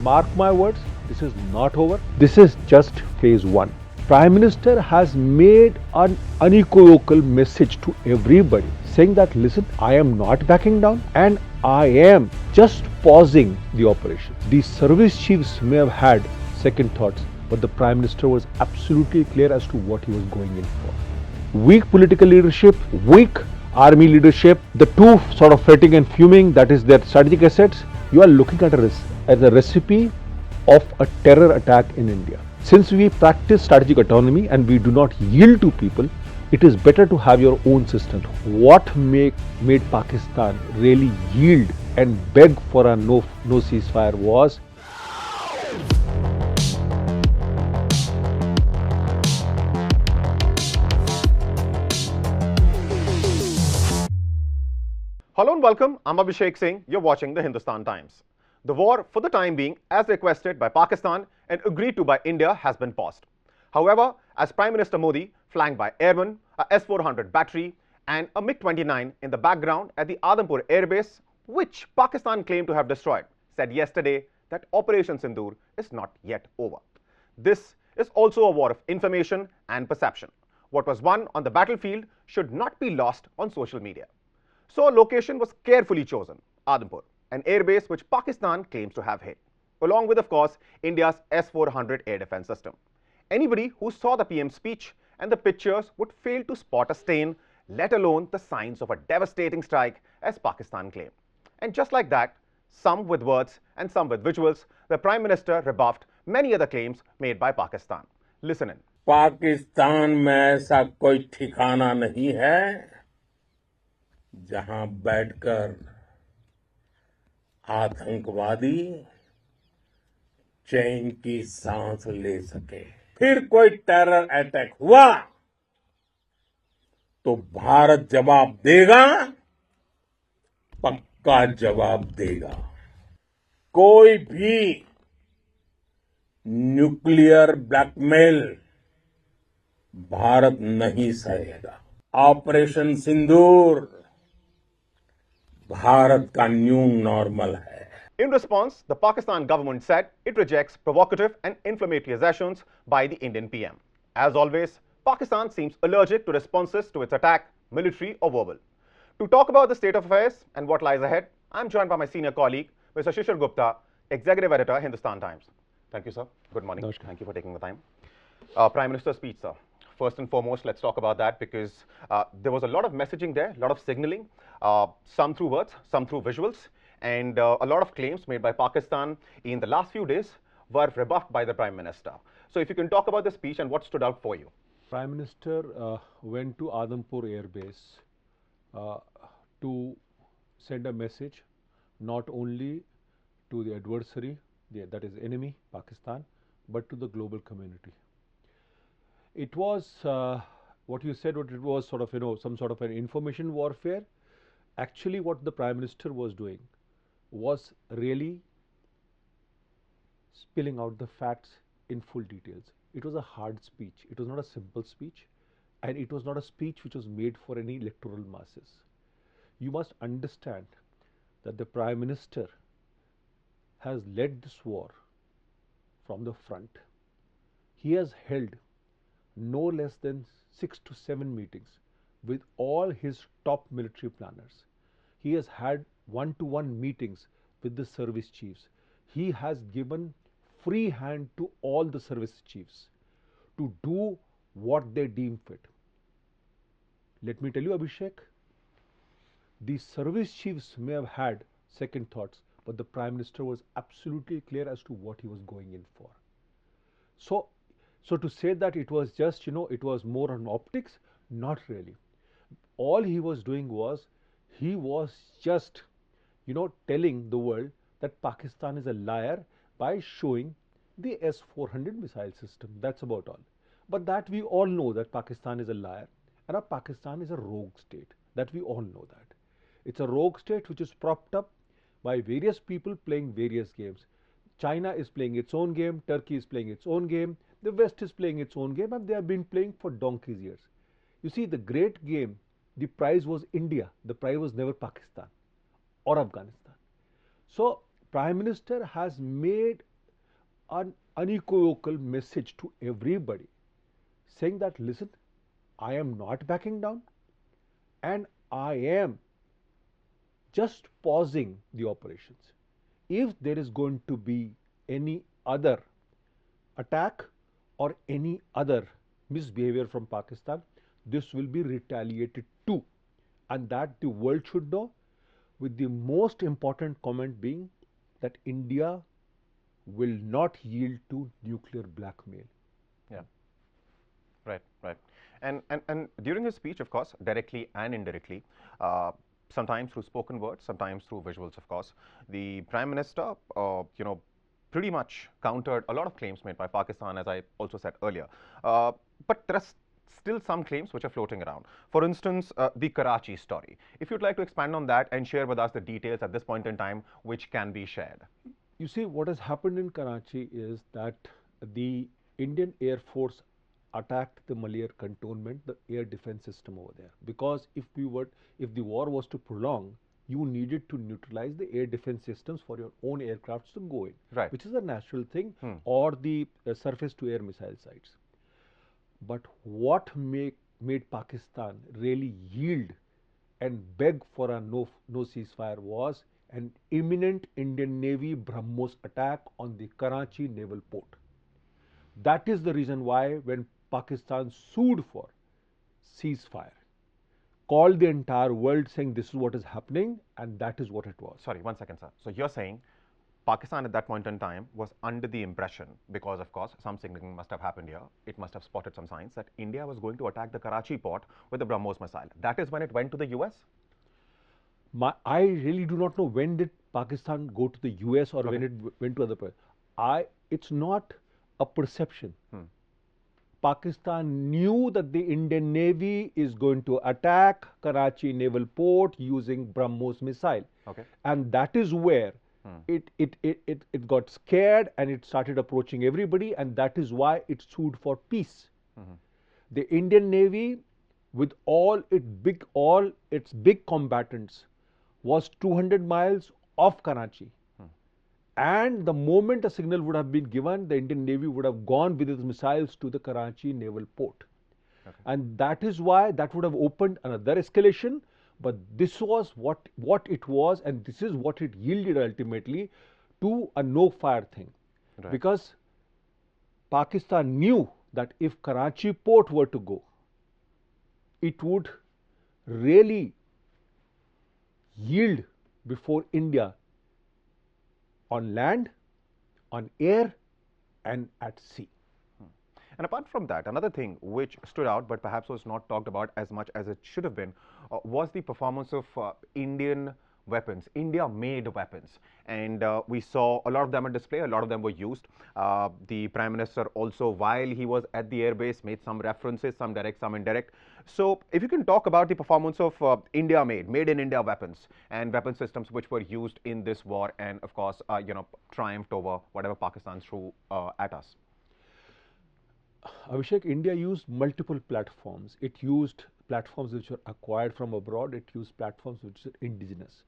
Mark my words, this is not over. This is just phase one. Prime Minister has made an unequivocal message to everybody saying that listen, I am not backing down and I am just pausing the operation. The service chiefs may have had second thoughts, but the Prime Minister was absolutely clear as to what he was going in for. Weak political leadership, weak army leadership, the two sort of fretting and fuming, that is their strategic assets. You are looking at a recipe of a terror attack in India. Since we practice strategic autonomy and we do not yield to people, it is better to have your own system. What made Pakistan really yield and beg for a no ceasefire was Hello and welcome. I'm Abhishek Singh. You're watching the Hindustan Times. The war, for the time being, as requested by Pakistan and agreed to by India, has been paused. However, as Prime Minister Modi, flanked by airmen, a S-400 battery, and a MiG-29 in the background at the Adampur airbase, which Pakistan claimed to have destroyed, said yesterday that Operation Sindoor is not yet over. This is also a war of information and perception. What was won on the battlefield should not be lost on social media. So a location was carefully chosen, Adampur, an airbase which Pakistan claims to have hit, along with, of course, India's S-400 air defense system. Anybody who saw the PM's speech and the pictures would fail to spot a stain, let alone the signs of a devastating strike, as Pakistan claimed. And just like that, some with words and some with visuals, the Prime Minister rebuffed many other claims made by Pakistan. Listen in. Pakistan में ऐसा कोई ठिकाना नहीं है जहां बैठकर आतंकवादी चैन की सांस ले सके। फिर कोई टेरर अटैक हुआ तो भारत जवाब देगा, पक्का जवाब देगा। कोई भी न्यूक्लियर ब्लैकमेल भारत नहीं सहेगा। ऑपरेशन सिंदूर भारत का न्यू नॉर्मल है। In response, the Pakistan government said it rejects provocative and inflammatory assertions by the Indian PM. As always, Pakistan seems allergic to responses to its attack, military or verbal. To talk about the state of affairs and what lies ahead, I'm joined by my senior colleague, Mr. Shishir Gupta, Executive Editor, Hindustan Times. Thank you, sir. Good morning. Namaskar. Thank you for taking the time. Prime Minister's speech, sir. First and foremost, let's talk about that because there was a lot of messaging there, a lot of signaling, some through words, some through visuals, and a lot of claims made by Pakistan in the last few days were rebuffed by the Prime Minister. So if you can talk about the speech and what stood out for you. Prime Minister went to Adampur Air Base to send a message not only to the adversary, that is enemy, Pakistan, but to the global community. It was what you said, what it was sort of, some sort of an information warfare. Actually, what the Prime Minister was doing was really spilling out the facts in full details. It was a hard speech. It was not a simple speech, and it was not a speech which was made for any electoral masses. You must understand that the Prime Minister has led this war from the front. He has held no less than 6 to 7 meetings with all his top military planners. He has had one-to-one meetings with the service chiefs. He has given free hand to all the service chiefs to do what they deem fit. Let me tell you, Abhishek, the service chiefs may have had second thoughts, but the Prime Minister was absolutely clear as to what he was going in for. So to say that it was just, it was more on optics, not really. All he was doing was, he was just, telling the world that Pakistan is a liar by showing the S-400 missile system. That's about all. But that we all know that Pakistan is a liar and Pakistan is a rogue state. That we all know that. It's a rogue state which is propped up by various people playing various games. China is playing its own game, Turkey is playing its own game, the West is playing its own game, and they have been playing for donkey's years. You see, the great game, the prize was India. The prize was never Pakistan or Afghanistan. So Prime Minister has made an unequivocal message to everybody saying that, listen, I am not backing down and I am just pausing the operations. If there is going to be any other attack or any other misbehavior from Pakistan, this will be retaliated too, and that the world should know, with the most important comment being that India will not yield to nuclear blackmail. Yeah. Right, right. And during his speech, of course, directly and indirectly, sometimes through spoken words, sometimes through visuals, of course, the Prime Minister, pretty much countered a lot of claims made by Pakistan, as I also said earlier. But there are still some claims which are floating around. For instance, the Karachi story. If you'd like to expand on that and share with us the details at this point in time, which can be shared. You see, what has happened in Karachi is that the Indian Air Force attacked the Malayer cantonment, the air defense system over there. Because if the war was to prolong, you needed to neutralize the air defense systems for your own aircrafts to go in, Right. which is a natural thing, or the surface to air missile sites. But what made Pakistan really yield and beg for a no ceasefire was an imminent Indian Navy BrahMos attack on the Karachi naval port. That is the reason why when Pakistan sued for ceasefire, called the entire world saying this is what is happening, and that is what it was. Sorry, 1 second, sir. So you're saying Pakistan at that point in time was under the impression, because of course some signaling must have happened here, it must have spotted some signs that India was going to attack the Karachi port with the BrahMos missile. That is when it went to the US? I really do not know when did Pakistan go to the US or when it went to other places. It's not a perception. Pakistan knew that the Indian Navy is going to attack Karachi naval port using BrahMos missile. Okay. And that is where it got scared and it started approaching everybody, and that is why it sued for peace. The Indian Navy, with all its big combatants, was 200 miles off Karachi. And the moment a signal would have been given, the Indian Navy would have gone with its missiles to the Karachi naval port. Okay. And that is why that would have opened another escalation. But this was what it was, and this is what it yielded ultimately to a no-fire thing. Right. Because Pakistan knew that if Karachi port were to go, it would really yield before India on land, on air, and at sea. And apart from that, another thing which stood out but perhaps was not talked about as much as it should have been was the performance of Indian weapons, India-made weapons. And we saw a lot of them on display, a lot of them were used. The Prime Minister also, while he was at the airbase, made some references, some direct, some indirect. So if you can talk about the performance of India-made, made in India weapons and weapon systems which were used in this war and of course, triumphed over whatever Pakistan threw at us. Abhishek, India used multiple platforms. It used platforms which were acquired from abroad. It used platforms which are indigenous.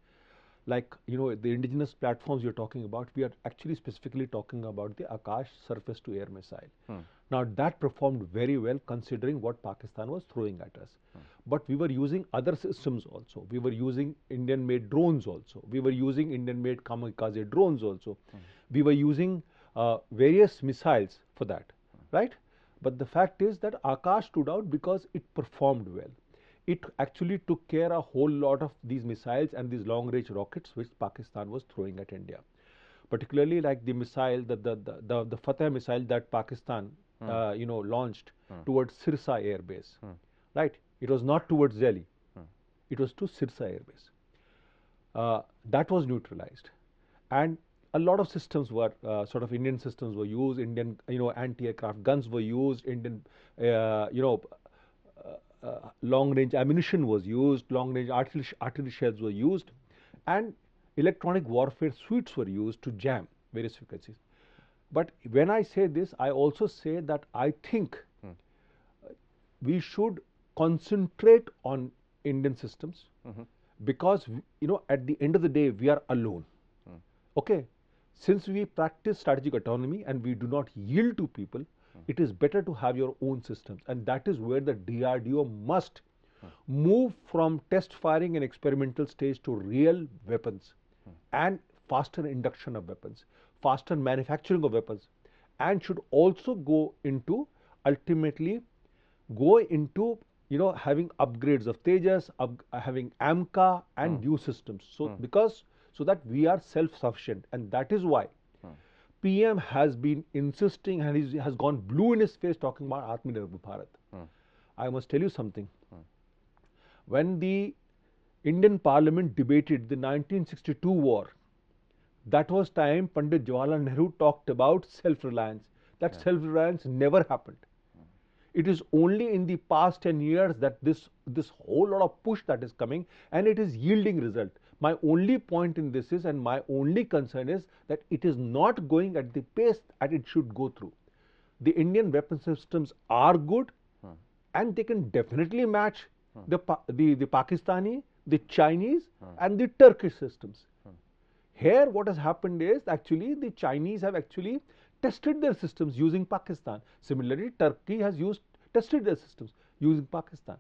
Like, the indigenous platforms you're talking about, we are actually specifically talking about the Akash surface-to-air missile. Now, that performed very well considering what Pakistan was throwing at us. But we were using other systems also. We were using Indian-made drones also. We were using Indian-made kamikaze drones also. We were using various missiles for that, right? But the fact is that Akash stood out because it performed well. It actually took care a whole lot of these missiles and these long-range rockets which Pakistan was throwing at India. Particularly like the missile, the Fateh missile that Pakistan, launched towards Sirsa Air Base, right? It was not towards Delhi. It was to Sirsa Air Base. That was neutralized, and a lot of systems were sort of Indian systems were used. Indian, anti-aircraft guns were used. Indian, long-range ammunition was used. Long-range artillery shells were used, and electronic warfare suites were used to jam various frequencies. But when I say this, I also say that I think we should concentrate on Indian systems because at the end of the day we are alone. Okay. since we practice strategic autonomy and we do not yield to people, it is better to have your own systems. And that is where the DRDO must move from test firing and experimental stage to real weapons and faster induction of weapons, faster manufacturing of weapons, and should also go into ultimately having upgrades of Tejas, having AMCA and new systems. So because so that we are self-sufficient, and that is why PM has been insisting and he has gone blue in his face talking about Atmanirbhar Bharat. I must tell you something. When the Indian Parliament debated the 1962 war, that was time Pandit Jawaharlal Nehru talked about self-reliance. That self-reliance never happened. It is only in the past 10 years that this whole lot of push that is coming, and it is yielding result. My only point in this is, and my only concern is that it is not going at the pace that it should go through. The Indian weapon systems are good, and they can definitely match the Pakistani, the Chinese, and the Turkish systems. Here, what has happened is actually the Chinese have actually tested their systems using Pakistan. Similarly, Turkey has tested their systems using Pakistan.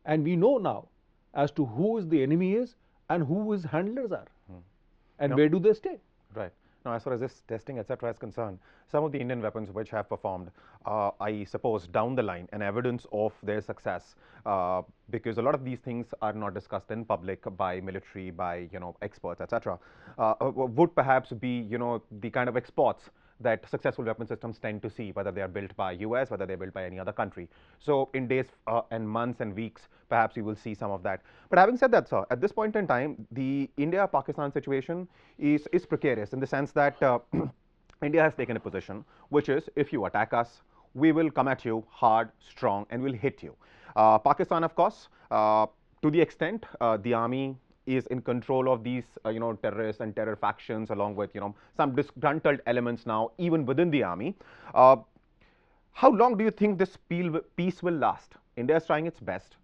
And we know now as to who is the enemy is and who his handlers are, and where do they stay. Right. Now, as far as this testing, etc., is concerned, some of the Indian weapons which have performed, I suppose, down the line, an evidence of their success, because a lot of these things are not discussed in public by military, by experts, etc., would perhaps be the kind of exports that successful weapon systems tend to see, whether they are built by US, whether they are built by any other country. So in days and months and weeks, perhaps you will see some of that. But having said that, sir, at this point in time, the India-Pakistan situation is precarious in the sense that India has taken a position, which is, if you attack us, we will come at you hard, strong, and we'll hit you. Pakistan, of course, to the extent the army is in control of these terrorists and terror factions, along with some disgruntled elements now even within the army. How long do you think this peace will last? India is trying its best,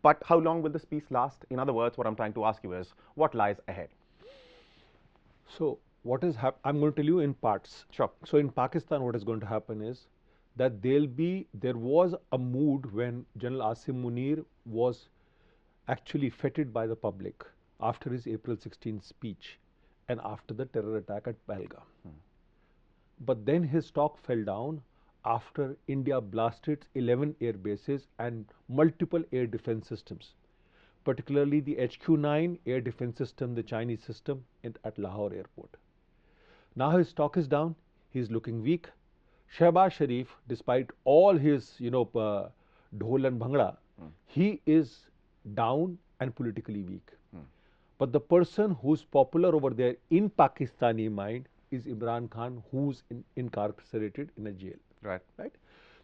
but how long will this peace last? In other words, what I'm trying to ask you is, what lies ahead? So what is I'm going to tell you in parts. Sure. So in Pakistan, what is going to happen is that there was a mood when General Asim Munir was actually feted by the public after his April 16th speech and after the terror attack at Pahalgam. But then his stock fell down after India blasted 11 air bases and multiple air defense systems, particularly the HQ-9 air defense system, the Chinese system at Lahore airport. Now his stock is down, he is looking weak. Shehbaz Sharif, despite all his dhol and bhangra, he is down and politically weak. But the person who's popular over there in Pakistani mind is Imran Khan, who's incarcerated in a jail. Right.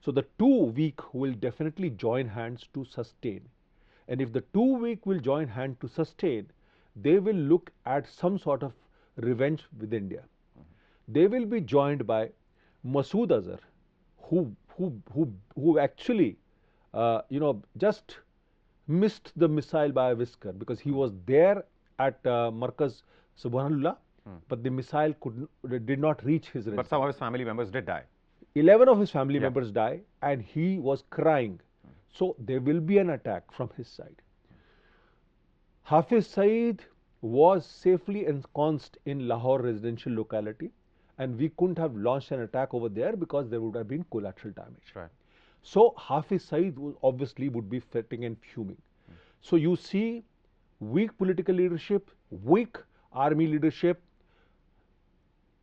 So the two weak will definitely join hands to sustain. And if the two weak will join hand to sustain, they will look at some sort of revenge with India. They will be joined by Masood Azhar, who actually just missed the missile by a whisker, because he was there at Markaz Subhanallah, but the missile did not reach his residence. But some of his family members did die. 11 of his family members died, and he was crying. So there will be an attack from his side. Hafiz Saeed was safely ensconced in Lahore residential locality, and we couldn't have launched an attack over there because there would have been collateral damage. Right. So Hafiz Saeed obviously would be fretting and fuming. So you see weak political leadership, weak army leadership,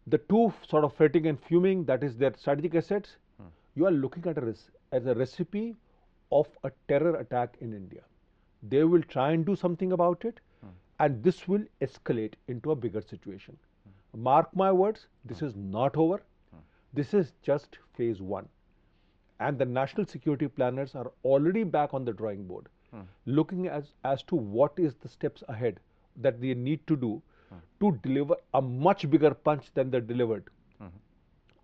the two sort of fretting and fuming, that is their strategic assets. You are looking at as a recipe of a terror attack in India. They will try and do something about it, and this will escalate into a bigger situation. Mark my words, this is not over. This is just phase one. And the national security planners are already back on the drawing board, looking as to what is the steps ahead that they need to do to deliver a much bigger punch than they delivered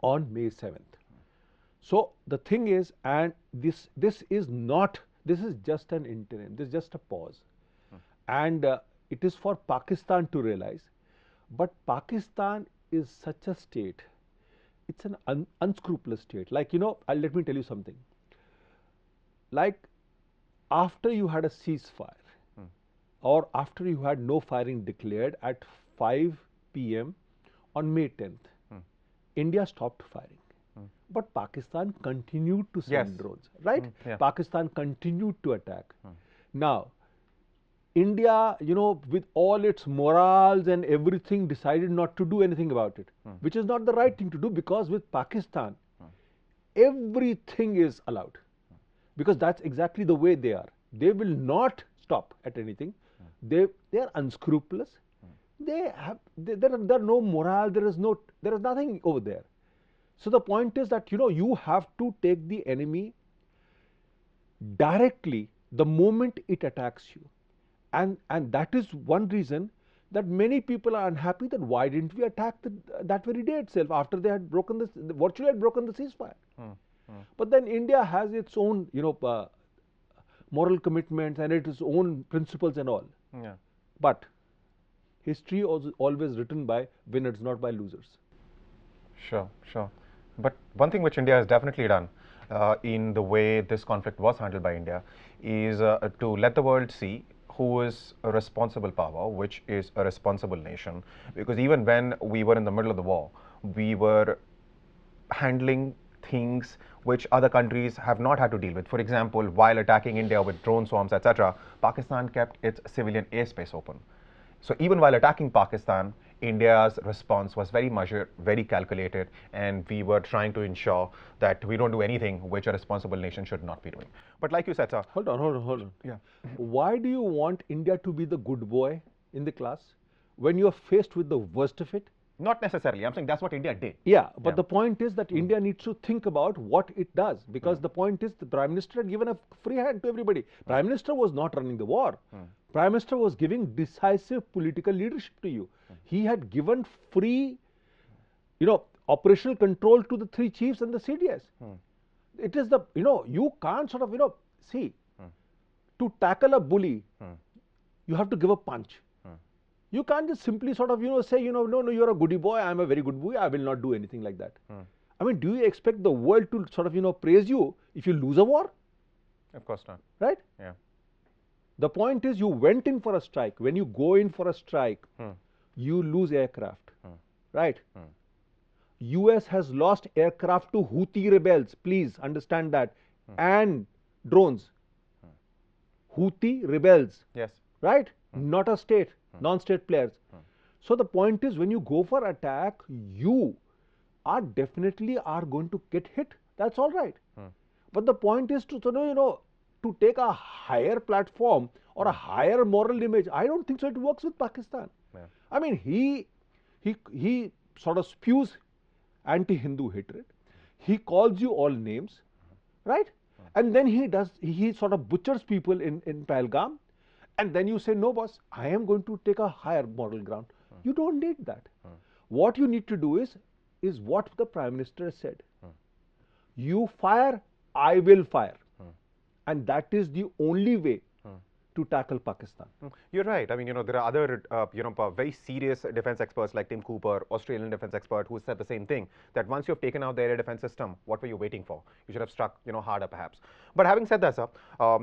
on May 7th. So the thing is, and this is just an interim, this is just a pause. And it is for Pakistan to realize But Pakistan is such a state. It's an unscrupulous state. Like, let me tell you something. Like, after you had a ceasefire, or after you had no firing declared at 5 p.m. on May 10th, India stopped firing. But Pakistan continued to send Yes. drones, right? Yeah. Pakistan continued to attack. Now, India, with all its morals and everything, decided not to do anything about it, which is not the right thing to do, because with Pakistan, everything is allowed, because that's exactly the way they are. They will not stop at anything. They are unscrupulous. There are no moral. There is nothing over there. So the point is that you have to take the enemy directly the moment it attacks you, and that is one reason that many people are unhappy, that why didn't we attack that very day itself, after they had virtually had broken the ceasefire. But then India has its own moral commitments and its own principles and all. Yeah. But history is always written by winners, not by losers. Sure, sure. But one thing which India has definitely done in the way this conflict was handled by India is to let the world see who is a responsible power, which is a responsible nation. Because even when we were in the middle of the war, we were handling things which other countries have not had to deal with. For example, while attacking India with drone swarms, etc., Pakistan kept its civilian airspace open. So even while attacking Pakistan, India's response was very measured, very calculated, and we were trying to ensure that we don't do anything which a responsible nation should not be doing. But like you said, sir. Hold on. Yeah. Why do you want India to be the good boy in the class when you are faced with the worst of it? Not necessarily. I'm saying that's what India did. Yeah, but the point is that India needs to think about what it does, because the point is the Prime Minister had given a free hand to everybody. Prime Minister was not running the war. Prime Minister was giving decisive political leadership to you. He had given free, operational control to the 3 chiefs and the CDS. It is you can't sort of, see, to tackle a bully, you have to give a punch. You can't just simply sort of, say, no, you're a goody boy, I'm a very good boy, I will not do anything like that. I mean, do you expect the world to sort of, praise you if you lose a war? Of course not. Right? Yeah. The point is, you went in for a strike. When you go in for a strike, you lose aircraft. Right? US has lost aircraft to Houthi rebels, please understand that, and drones. Houthi rebels. Yes. Right? Not a state, non-state players. So the point is, when you go for attack, you are definitely going to get hit. That's all right. But the point is to to take a higher platform or a higher moral image. I don't think so. It works with Pakistan. Yeah. I mean, he sort of spews anti-Hindu hatred. He calls you all names, right? And then he sort of butchers people in Pahalgam. And then you say, no, boss, I am going to take a higher moral ground. You don't need that. What you need to do is what the Prime Minister said. You fire, I will fire. And that is the only way to tackle Pakistan. You're right. I mean, there are other, very serious defense experts like Tim Cooper, Australian defense expert, who said the same thing, that once you've taken out the air defense system, what were you waiting for? You should have struck, harder perhaps. But having said that, sir,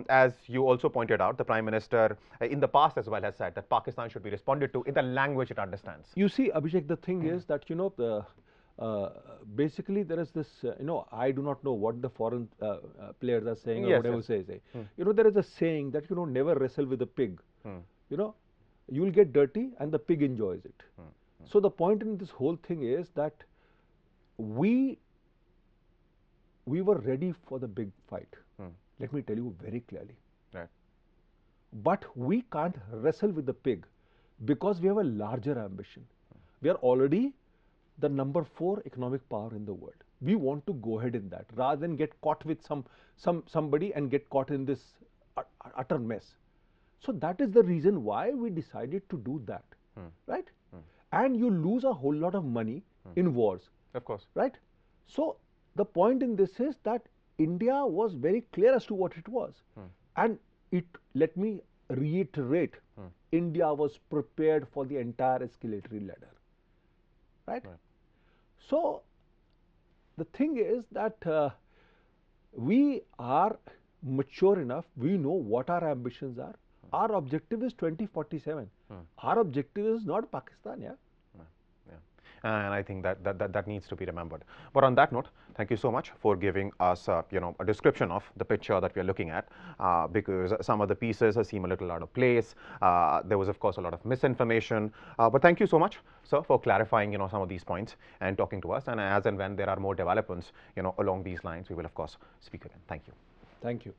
as you also pointed out, the Prime Minister in the past as well has said that Pakistan should be responded to in the language it understands. You see, Abhishek, the thing is that, basically there is this, I do not know what the foreign players are saying, or whatever say. There is a saying that, never wrestle with a pig. You will get dirty and the pig enjoys it. So the point in this whole thing is that we were ready for the big fight. Let me tell you very clearly. Right. But we can't wrestle with the pig because we have a larger ambition. We are already the number 4 economic power in the world. We want to go ahead in that rather than get caught with somebody and get caught in this utter mess. So that is the reason why we decided to do that, right? And you lose a whole lot of money in wars. Of course. Right? So the point in this is that India was very clear as to what it was. And let me reiterate, India was prepared for the entire escalatory ladder. Right? So, the thing is that we are mature enough, we know what our ambitions are. Our objective is 2047. Our objective is not Pakistan, yeah. And I think that needs to be remembered. But on that note, thank you so much for giving us, a description of the picture that we are looking at, because some of the pieces seem a little out of place. There was, of course, a lot of misinformation. But thank you so much, sir, for clarifying, some of these points and talking to us. And as and when there are more developments, along these lines, we will, of course, speak again. Thank you. Thank you.